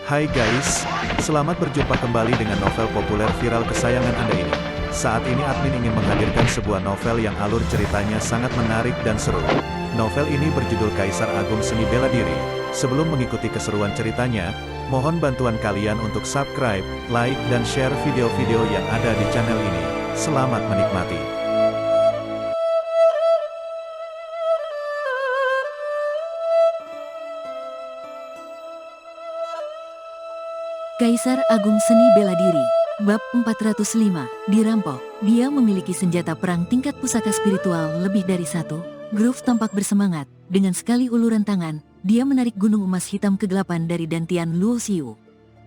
Hai guys, selamat berjumpa kembali dengan novel populer viral kesayangan Anda ini. Saat ini admin ingin menghadirkan sebuah novel yang alur ceritanya sangat menarik dan seru. Novel ini berjudul Kaisar Agung Seni Bela Diri. Sebelum mengikuti keseruan ceritanya, mohon bantuan kalian untuk subscribe, like, dan share video-video yang ada di channel ini. Selamat menikmati. Kaisar Agung Seni Bela Diri, Bab 405, dirampok. Dia memiliki senjata perang tingkat pusaka spiritual lebih dari satu. Groove tampak bersemangat, dengan sekali uluran tangan, dia menarik gunung emas hitam kegelapan dari dantian Luo Xiu.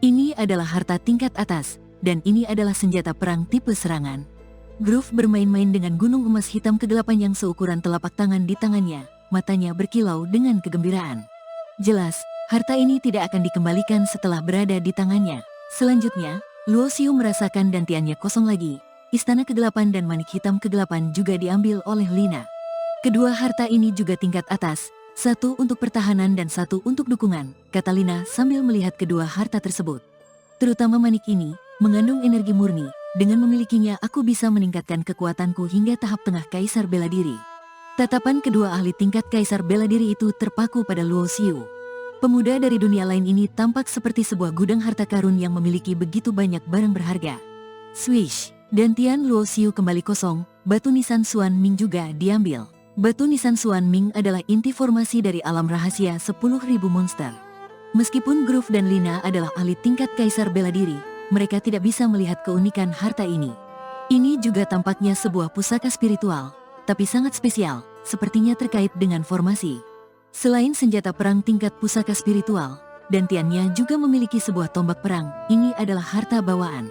Ini adalah harta tingkat atas, dan ini adalah senjata perang tipe serangan. Groove bermain-main dengan gunung emas hitam kegelapan yang seukuran telapak tangan di tangannya, matanya berkilau dengan kegembiraan. Jelas, harta ini tidak akan dikembalikan setelah berada di tangannya. Selanjutnya, Luo Xiu merasakan dantiannya kosong lagi. Istana kegelapan dan manik hitam kegelapan juga diambil oleh Lina. Kedua harta ini juga tingkat atas, satu untuk pertahanan dan satu untuk dukungan, kata Lina sambil melihat kedua harta tersebut. Terutama manik ini, mengandung energi murni. Dengan memilikinya aku bisa meningkatkan kekuatanku hingga tahap tengah Kaisar Bela Diri. Tatapan kedua ahli tingkat Kaisar Bela Diri itu terpaku pada Luo Xiu. Pemuda dari dunia lain ini tampak seperti sebuah gudang harta karun yang memiliki begitu banyak barang berharga. Swish, dantian Luo Xiu kembali kosong, batu nisan Xuan Ming juga diambil. Batu nisan Xuan Ming adalah inti formasi dari alam rahasia 10.000 monster. Meskipun Groove dan Lina adalah ahli tingkat Kaisar Bela Diri, mereka tidak bisa melihat keunikan harta ini. Ini juga tampaknya sebuah pusaka spiritual, tapi sangat spesial, sepertinya terkait dengan formasi. Selain senjata perang tingkat pusaka spiritual, dantiannya juga memiliki sebuah tombak perang. Ini adalah harta bawaan.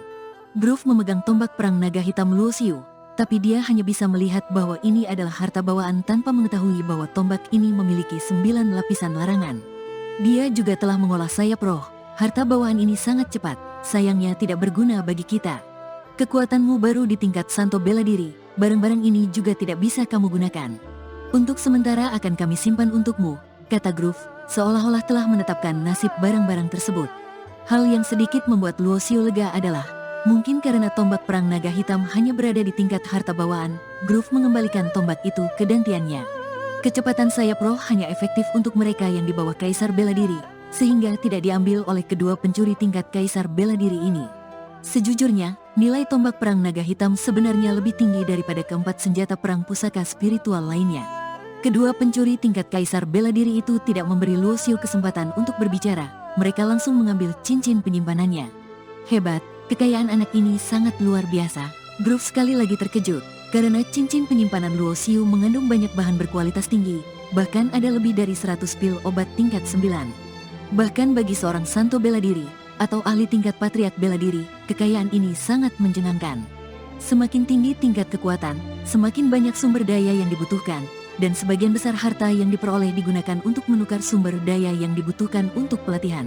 Groove memegang tombak perang naga hitam Luo Xiu, tapi dia hanya bisa melihat bahwa ini adalah harta bawaan tanpa mengetahui bahwa tombak ini memiliki 9 lapisan larangan. Dia juga telah mengolah sayap roh. Harta bawaan ini sangat cepat, sayangnya tidak berguna bagi kita. Kekuatanmu baru di tingkat Santo Bela Diri, barang-barang ini juga tidak bisa kamu gunakan. Untuk sementara akan kami simpan untukmu, kata Groove, seolah-olah telah menetapkan nasib barang-barang tersebut. Hal yang sedikit membuat Luo Xiu lega adalah, mungkin karena tombak perang naga hitam hanya berada di tingkat harta bawaan, Groove mengembalikan tombak itu ke dantiannya. Kecepatan sayap roh hanya efektif untuk mereka yang di bawah Kaisar Bela Diri, sehingga tidak diambil oleh kedua pencuri tingkat Kaisar Bela Diri ini. Sejujurnya, nilai tombak perang naga hitam sebenarnya lebih tinggi daripada keempat senjata perang pusaka spiritual lainnya. Kedua pencuri tingkat Kaisar Bela Diri itu tidak memberi Luo Xiu kesempatan untuk berbicara, mereka langsung mengambil cincin penyimpanannya. Hebat, kekayaan anak ini sangat luar biasa. Groove sekali lagi terkejut, karena cincin penyimpanan Luo Xiu mengandung banyak bahan berkualitas tinggi, bahkan ada lebih dari 100 pil obat tingkat 9. Bahkan bagi seorang Santo Bela Diri, atau ahli tingkat Patriark Bela Diri, kekayaan ini sangat menjengangkan. Semakin tinggi tingkat kekuatan, semakin banyak sumber daya yang dibutuhkan, dan sebagian besar harta yang diperoleh digunakan untuk menukar sumber daya yang dibutuhkan untuk pelatihan.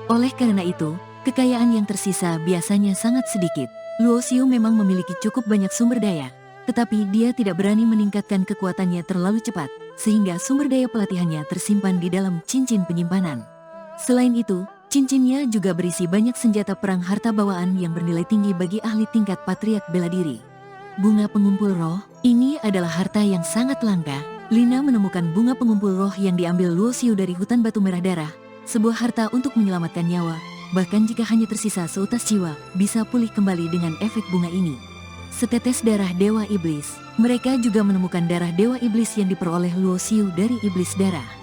Oleh karena itu, kekayaan yang tersisa biasanya sangat sedikit. Luo Xiu memang memiliki cukup banyak sumber daya, tetapi dia tidak berani meningkatkan kekuatannya terlalu cepat, sehingga sumber daya pelatihannya tersimpan di dalam cincin penyimpanan. Selain itu, cincinnya juga berisi banyak senjata perang harta bawaan yang bernilai tinggi bagi ahli tingkat Patriark Bela Diri. Bunga pengumpul roh, ini adalah harta yang sangat langka. Lina menemukan bunga pengumpul roh yang diambil Luo Xiu dari hutan batu merah darah, sebuah harta untuk menyelamatkan nyawa, bahkan jika hanya tersisa seutas jiwa, bisa pulih kembali dengan efek bunga ini. Setetes darah Dewa Iblis, mereka juga menemukan darah Dewa Iblis yang diperoleh Luo Xiu dari Iblis Darah.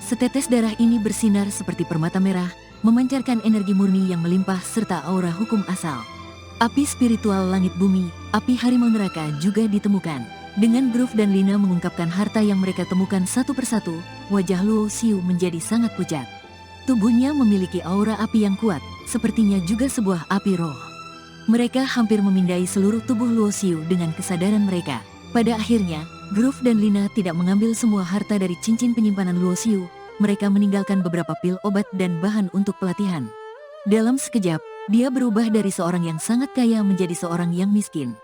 Setetes darah ini bersinar seperti permata merah, memancarkan energi murni yang melimpah serta aura hukum asal. Api spiritual langit bumi, api harimau neraka juga ditemukan. Dengan Groove dan Lina mengungkapkan harta yang mereka temukan satu persatu, wajah Luo Xiu menjadi sangat pucat. Tubuhnya memiliki aura api yang kuat, sepertinya juga sebuah api roh. Mereka hampir memindai seluruh tubuh Luo Xiu dengan kesadaran mereka. Pada akhirnya, Groove dan Lina tidak mengambil semua harta dari cincin penyimpanan Luo Xiu. Mereka meninggalkan beberapa pil obat dan bahan untuk pelatihan. Dalam sekejap, dia berubah dari seorang yang sangat kaya menjadi seorang yang miskin.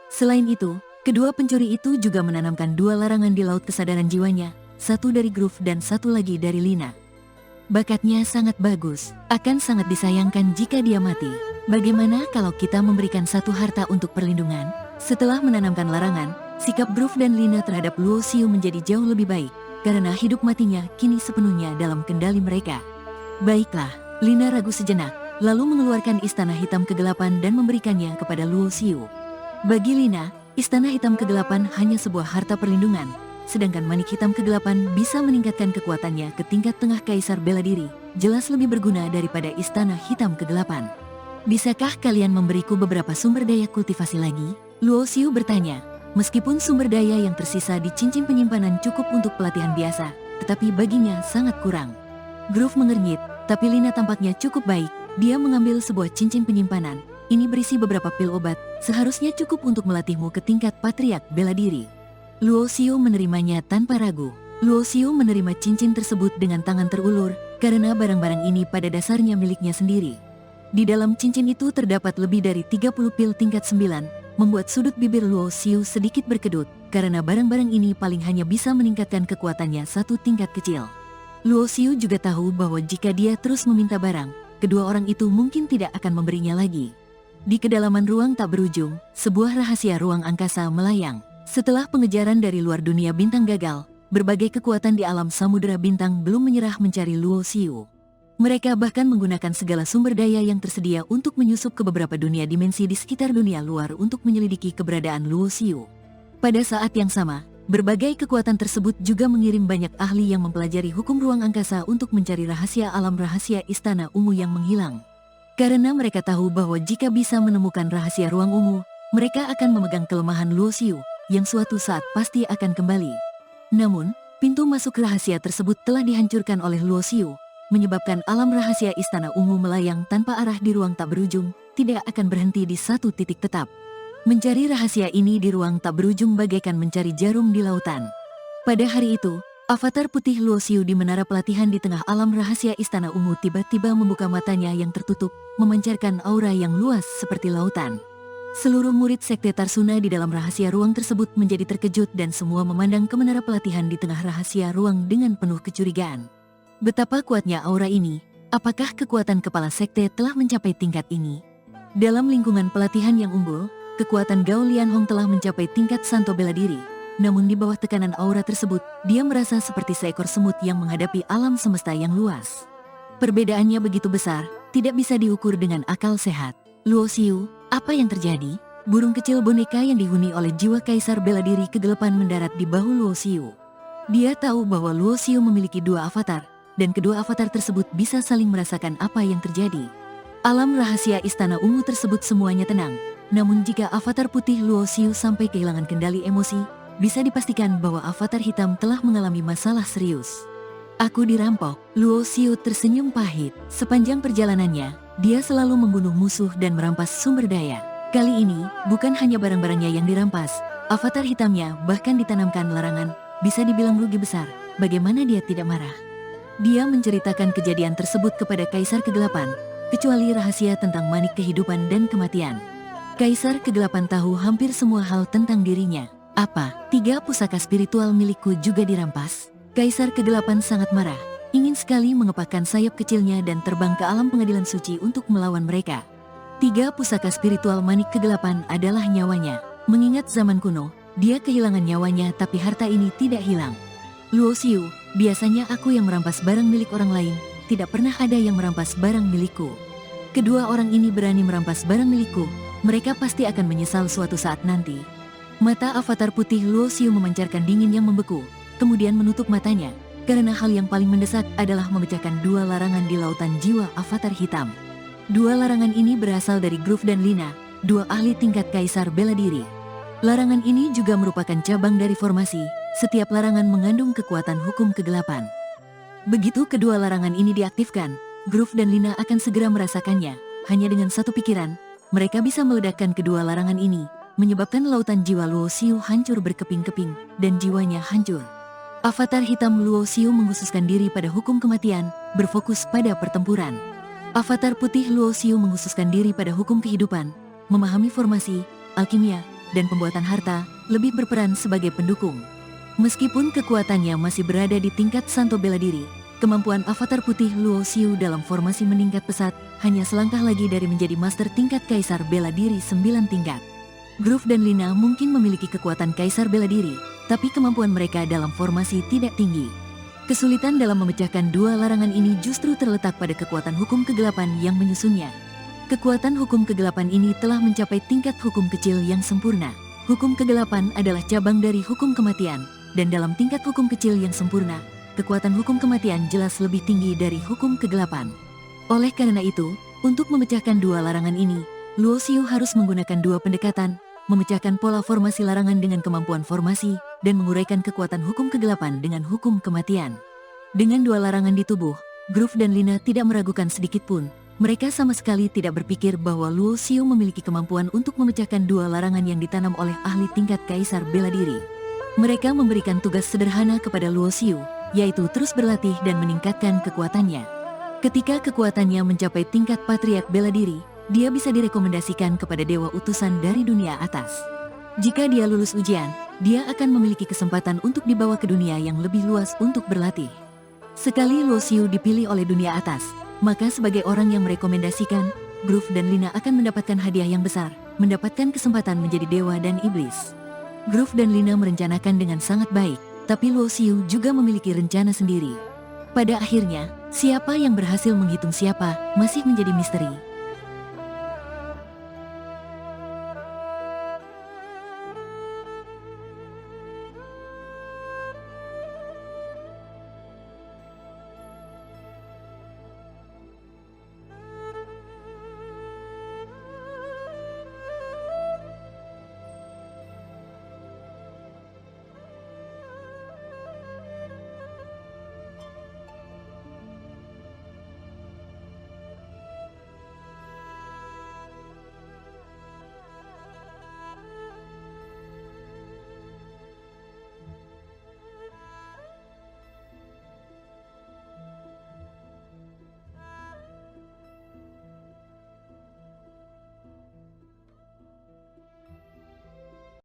Selain itu, kedua pencuri itu juga menanamkan 2 larangan di laut kesadaran jiwanya, satu dari Groove dan satu lagi dari Lina. Bakatnya sangat bagus, akan sangat disayangkan jika dia mati. Bagaimana kalau kita memberikan satu harta untuk perlindungan? Setelah menanamkan larangan, sikap Groove dan Lina terhadap Luo Xiu menjadi jauh lebih baik, karena hidup matinya kini sepenuhnya dalam kendali mereka. Baiklah, Lina ragu sejenak, lalu mengeluarkan Istana Hitam Kegelapan dan memberikannya kepada Luo Xiu. Bagi Lina, Istana Hitam Kegelapan hanya sebuah harta perlindungan, sedangkan Manik Hitam Kegelapan bisa meningkatkan kekuatannya ke tingkat tengah Kaisar Bela Diri, jelas lebih berguna daripada Istana Hitam Kegelapan. Bisakah kalian memberiku beberapa sumber daya kultivasi lagi? Luo Xiu bertanya. Meskipun sumber daya yang tersisa di cincin penyimpanan cukup untuk pelatihan biasa, tetapi baginya sangat kurang. Groove mengernyit, tapi Lina tampaknya cukup baik. Dia mengambil sebuah cincin penyimpanan. Ini berisi beberapa pil obat, seharusnya cukup untuk melatihmu ke tingkat Patriark Bela Diri. Luo Xiu menerimanya tanpa ragu. Luo Xiu menerima cincin tersebut dengan tangan terulur, karena barang-barang ini pada dasarnya miliknya sendiri. Di dalam cincin itu terdapat lebih dari 30 pil tingkat 9, membuat sudut bibir Luo Xiu sedikit berkedut, karena barang-barang ini paling hanya bisa meningkatkan kekuatannya satu tingkat kecil. Luo Xiu juga tahu bahwa jika dia terus meminta barang, kedua orang itu mungkin tidak akan memberinya lagi. Di kedalaman ruang tak berujung, sebuah rahasia ruang angkasa melayang. Setelah pengejaran dari luar dunia bintang gagal, berbagai kekuatan di alam samudera bintang belum menyerah mencari Luo Xiu. Mereka bahkan menggunakan segala sumber daya yang tersedia untuk menyusup ke beberapa dunia dimensi di sekitar dunia luar untuk menyelidiki keberadaan Luo Xiu. Pada saat yang sama, berbagai kekuatan tersebut juga mengirim banyak ahli yang mempelajari hukum ruang angkasa untuk mencari rahasia alam rahasia Istana Ungu yang menghilang. Karena mereka tahu bahwa jika bisa menemukan rahasia ruang ungu, mereka akan memegang kelemahan Luo Xiu, yang suatu saat pasti akan kembali. Namun, pintu masuk rahasia tersebut telah dihancurkan oleh Luo Xiu, menyebabkan alam rahasia Istana Ungu melayang tanpa arah di ruang tak berujung, tidak akan berhenti di satu titik tetap. Mencari rahasia ini di ruang tak berujung bagaikan mencari jarum di lautan. Pada hari itu, avatar putih Luo Xiu di menara pelatihan di tengah alam rahasia Istana Ungu tiba-tiba membuka matanya yang tertutup, memancarkan aura yang luas seperti lautan. Seluruh murid Sekte Tarsuna di dalam rahasia ruang tersebut menjadi terkejut dan semua memandang ke menara pelatihan di tengah rahasia ruang dengan penuh kecurigaan. Betapa kuatnya aura ini, apakah kekuatan kepala sekte telah mencapai tingkat ini? Dalam lingkungan pelatihan yang unggul, kekuatan Gao Lianhong telah mencapai tingkat Santo Bela Diri. Namun di bawah tekanan aura tersebut, dia merasa seperti seekor semut yang menghadapi alam semesta yang luas. Perbedaannya begitu besar, tidak bisa diukur dengan akal sehat. Luo Xiu, apa yang terjadi? Burung kecil boneka yang dihuni oleh jiwa Kaisar Bela Diri kegelapan mendarat di bahu Luo Xiu. Dia tahu bahwa Luo Xiu memiliki dua avatar, dan kedua avatar tersebut bisa saling merasakan apa yang terjadi. Alam rahasia Istana Ungu tersebut semuanya tenang, namun jika avatar putih Luo Xiu sampai kehilangan kendali emosi, bisa dipastikan bahwa avatar hitam telah mengalami masalah serius. Aku dirampok. Luo Xiu tersenyum pahit. Sepanjang perjalanannya, dia selalu membunuh musuh dan merampas sumber daya. Kali ini, bukan hanya barang-barangnya yang dirampas, avatar hitamnya bahkan ditanamkan larangan, bisa dibilang rugi besar. Bagaimana dia tidak marah? Dia menceritakan kejadian tersebut kepada Kaisar Kegelapan, kecuali rahasia tentang manik kehidupan dan kematian. Kaisar Kegelapan tahu hampir semua hal tentang dirinya. Apa? 3 pusaka spiritual milikku juga dirampas? Kaisar Kegelapan sangat marah, ingin sekali mengepakkan sayap kecilnya dan terbang ke alam pengadilan suci untuk melawan mereka. 3 pusaka spiritual manik kegelapan adalah nyawanya. Mengingat zaman kuno, dia kehilangan nyawanya tapi harta ini tidak hilang. Luo Xiu, biasanya aku yang merampas barang milik orang lain, tidak pernah ada yang merampas barang milikku. Kedua orang ini berani merampas barang milikku, mereka pasti akan menyesal suatu saat nanti. Mata avatar putih Luo Xiu memancarkan dingin yang membeku, kemudian menutup matanya, karena hal yang paling mendesak adalah memecahkan 2 larangan di lautan jiwa avatar hitam. 2 larangan ini berasal dari Groove dan Lina, 2 ahli tingkat Kaisar Bela Diri. Larangan ini juga merupakan cabang dari formasi, setiap larangan mengandung kekuatan hukum kegelapan. Begitu kedua larangan ini diaktifkan, Groove dan Lina akan segera merasakannya. Hanya dengan satu pikiran, mereka bisa meledakkan kedua larangan ini, menyebabkan lautan jiwa Luo Xiu hancur berkeping-keping, dan jiwanya hancur. Avatar hitam Luo Xiu mengkhususkan diri pada hukum kematian, berfokus pada pertempuran. Avatar putih Luo Xiu mengkhususkan diri pada hukum kehidupan, memahami formasi, alkimia, dan pembuatan harta, lebih berperan sebagai pendukung. Meskipun kekuatannya masih berada di tingkat Santo Bela Diri, Kemampuan avatar putih Luo Xiu dalam formasi meningkat pesat, hanya selangkah lagi dari menjadi master tingkat kaisar bela diri 9 tingkat. Groove dan Lina mungkin memiliki kekuatan kaisar bela diri, tapi kemampuan mereka dalam formasi tidak tinggi. Kesulitan dalam memecahkan dua larangan ini justru terletak pada kekuatan hukum kegelapan yang menyusunnya. Kekuatan hukum kegelapan ini telah mencapai tingkat hukum kecil yang sempurna. Hukum kegelapan adalah cabang dari hukum kematian, dan dalam tingkat hukum kecil yang sempurna, kekuatan hukum kematian jelas lebih tinggi dari hukum kegelapan. Oleh karena itu, untuk memecahkan dua larangan ini, Luo Xiu harus menggunakan dua pendekatan, memecahkan pola formasi larangan dengan kemampuan formasi, dan menguraikan kekuatan hukum kegelapan dengan hukum kematian. Dengan dua larangan di tubuh, Groove dan Lina tidak meragukan sedikit pun. Mereka sama sekali tidak berpikir bahwa Luo Xiu memiliki kemampuan untuk memecahkan dua larangan yang ditanam oleh ahli tingkat kaisar bela diri. Mereka memberikan tugas sederhana kepada Luo Xiu, yaitu terus berlatih dan meningkatkan kekuatannya. Ketika kekuatannya mencapai tingkat patriark bela diri, dia bisa direkomendasikan kepada dewa utusan dari dunia atas. Jika dia lulus ujian, dia akan memiliki kesempatan untuk dibawa ke dunia yang lebih luas untuk berlatih. Sekali Luo Xiu dipilih oleh dunia atas, maka sebagai orang yang merekomendasikan, Groove dan Lina akan mendapatkan hadiah yang besar, mendapatkan kesempatan menjadi dewa dan iblis. Groove dan Lina merencanakan dengan sangat baik, tapi Luo Xiu juga memiliki rencana sendiri. Pada akhirnya, siapa yang berhasil menghitung siapa masih menjadi misteri.